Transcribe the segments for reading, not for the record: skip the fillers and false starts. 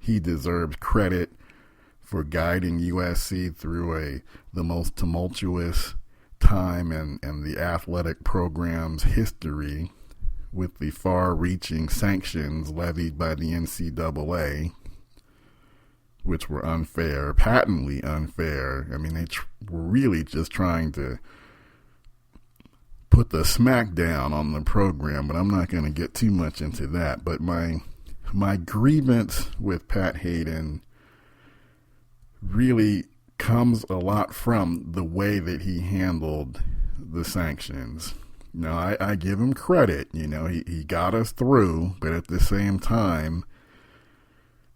he deserves credit for guiding USC through the most tumultuous time in the athletic program's history, with the far-reaching sanctions levied by the NCAA, which were unfair, patently unfair. I mean, they were really just trying to put the smack down on the program, but I'm not going to get too much into that. But my grievance with Pat Haden really comes a lot from the way that he handled the sanctions. Now, I give him credit. He got us through, but at the same time,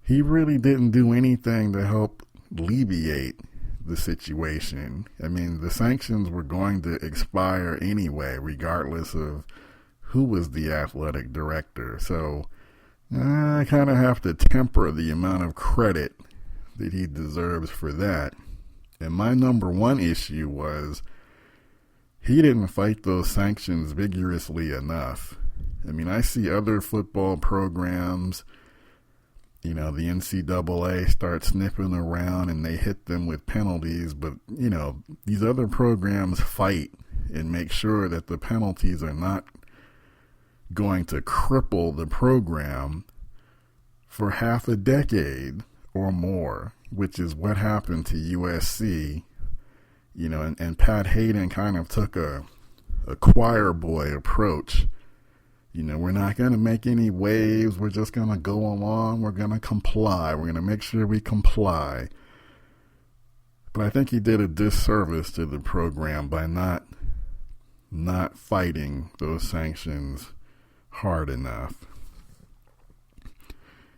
he really didn't do anything to help alleviate the situation. I mean, the sanctions were going to expire anyway, regardless of who was the athletic director. So I kind of have to temper the amount of credit that he deserves for that. And my number one issue was he didn't fight those sanctions vigorously enough. I mean, I see other football programs, the NCAA starts sniffing around and they hit them with penalties, but, these other programs fight and make sure that the penalties are not going to cripple the program for half a decade or more, which is what happened to USC. And Pat Haden kind of took a choir boy approach. We're not going to make any waves. We're just going to go along. We're going to comply. We're going to make sure we comply. But I think he did a disservice to the program by not fighting those sanctions hard enough.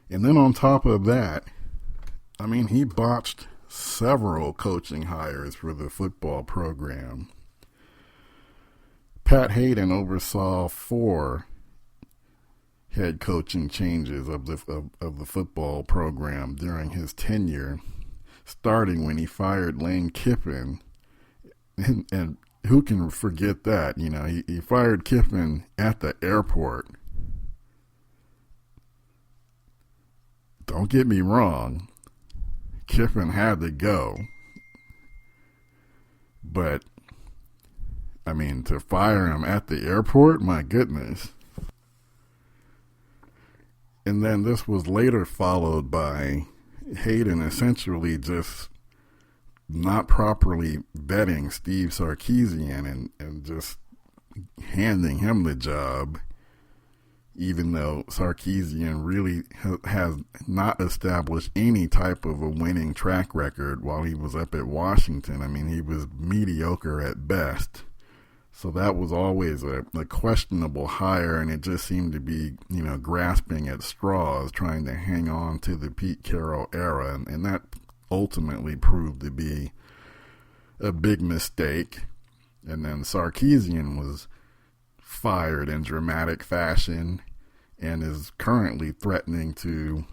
And then on top of that, I mean, he botched several coaching hires for the football program. Pat Haden oversaw 4 head coaching changes of the football program during his tenure, starting when he fired Lane Kiffin. And who can forget that? He fired Kiffin at the airport. Don't get me wrong, Kiffin had to go. But, I mean, to fire him at the airport, my goodness. And then this was later followed by Haden essentially just not properly vetting Steve Sarkisian and just handing him the job, even though Sarkisian really has not established any type of a winning track record while he was up at Washington. I mean, he was mediocre at best. So that was always a questionable hire, and it just seemed to be, grasping at straws, trying to hang on to the Pete Carroll era, and that ultimately proved to be a big mistake. And then Sarkisian was fired in dramatic fashion and is currently threatening to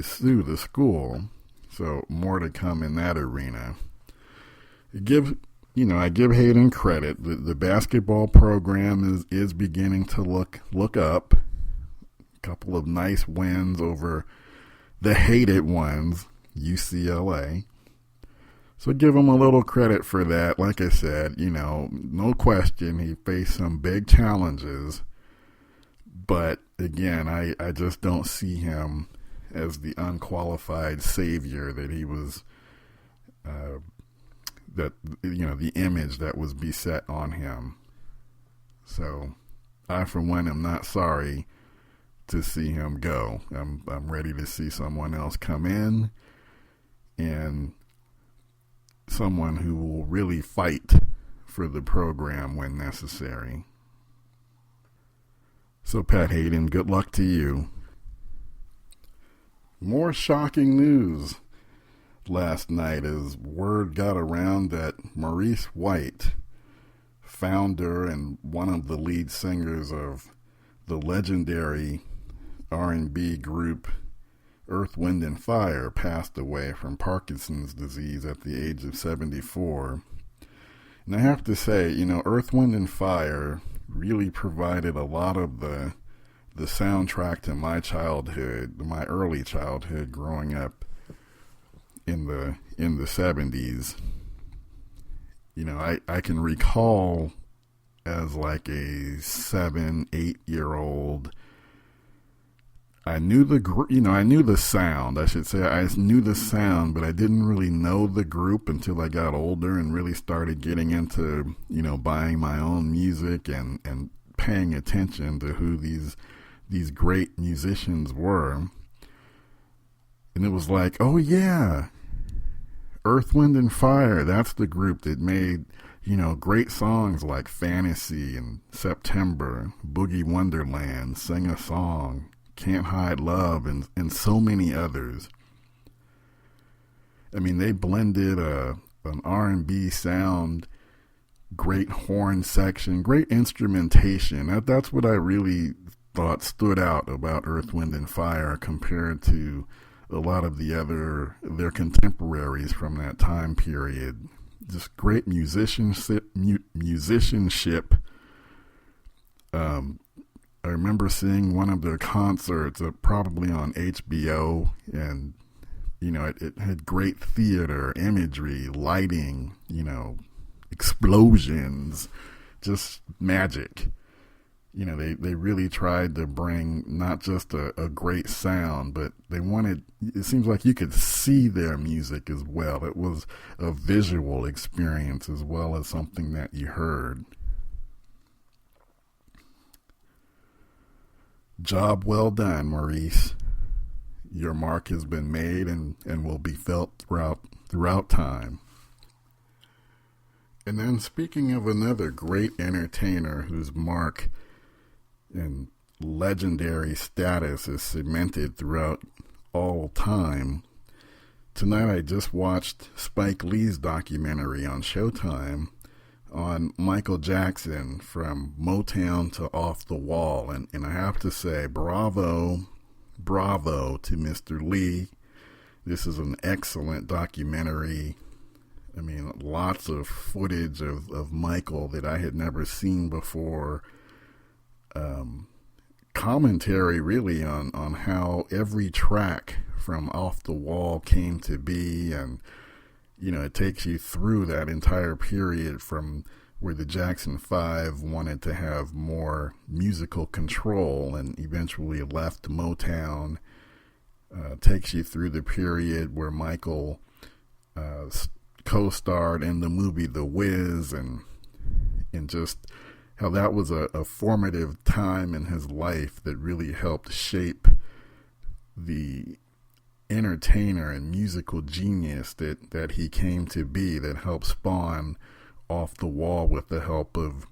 sue the school. So more to come in that arena. I give Haden credit. The basketball program is beginning to look up. A couple of nice wins over the hated ones, UCLA. So give him a little credit for that. Like I said, no question he faced some big challenges. But again, I just don't see him as the unqualified savior that he was, the image that was beset on him. So I, for one, am not sorry to see him go. I'm ready to see someone else come in, and someone who will really fight for the program when necessary. So Pat Haden, good luck to you. More shocking news last night as word got around that Maurice White, founder and one of the lead singers of the legendary R&B group Earth, Wind and Fire, passed away from Parkinson's disease at the age of 74. And I have to say, Earth, Wind and Fire really provided a lot of the the soundtrack to my childhood, my early childhood growing up in the 70s. You know, I can recall as like a 7-8-year-old, I knew I knew the sound, I should say. I knew the sound, but I didn't really know the group until I got older and really started getting into, you know, buying my own music and paying attention to who these great musicians were. And it was like, oh yeah, Earth, Wind and Fire, that's the group that made, you know, great songs like Fantasy and September, Boogie Wonderland, Sing a Song, Can't Hide Love, and so many others. I mean, they blended an R&B sound, great horn section, great instrumentation. That's what I really thought stood out about Earth, Wind and Fire compared to a lot of their contemporaries from that time period. Just great musicianship. I remember seeing one of their concerts, probably on HBO, and, you know, it had great theater, imagery, lighting, you know, explosions, just magic. You know, they really tried to bring not just a great sound, but it seems like you could see their music as well. It was a visual experience as well as something that you heard. Job well done, Maurice. Your mark has been made and will be felt throughout time. And then, speaking of another great entertainer whose mark and legendary status is cemented throughout all time, tonight I just watched Spike Lee's documentary on Showtime on Michael Jackson, from Motown to Off the Wall. And I have to say, bravo to Mr. Lee. This is an excellent documentary. I mean, lots of footage of Michael that I had never seen before. Commentary really on how every track from Off the Wall came to be, and, you know, it takes you through that entire period from where the Jackson 5 wanted to have more musical control and eventually left Motown. Takes you through the period where Michael co-starred in the movie The Wiz, and just how that was a formative time in his life that really helped shape the entertainer and musical genius that he came to be, that helped spawn Off the Wall with the help of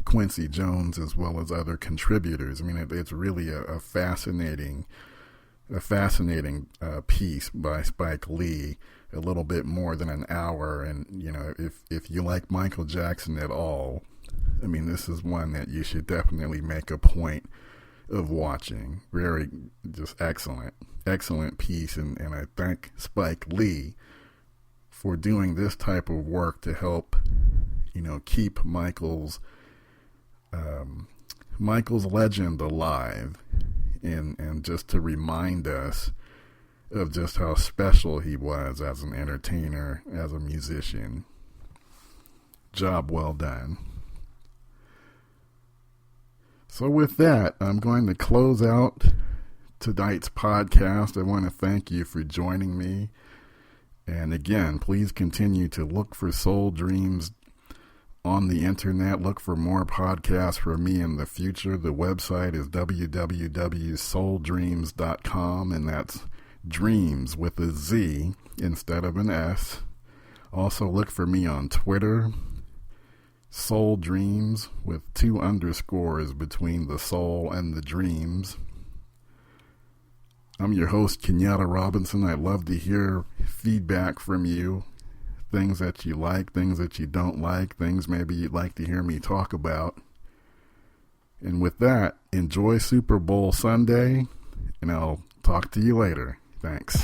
Quincy Jones as well as other contributors. I mean, it's really a fascinating piece by Spike Lee, a little bit more than an hour. And, you know, if you like Michael Jackson at all, I mean, this is one that you should definitely make a point of watching. Very, just excellent piece. And I thank Spike Lee for doing this type of work to help, you know, keep Michael's legend alive, and just to remind us of just how special he was as an entertainer, as a musician. Job well done. So with that, I'm going to close out tonight's podcast. I want to thank you for joining me. And again, please continue to look for Soul Dreamz on the internet. Look for more podcasts from me in the future. The website is www.souldreamz.com, and that's Dreamz with a Z instead of an S. Also look for me on Twitter, Soul Dreamz, with 2 underscores between the soul and the dreams. I'm your host, Kenyatta Robinson. I'd love to hear feedback from you. Things that you like, things that you don't like, things maybe you'd like to hear me talk about. And with that, enjoy Super Bowl Sunday, and I'll talk to you later. Thanks.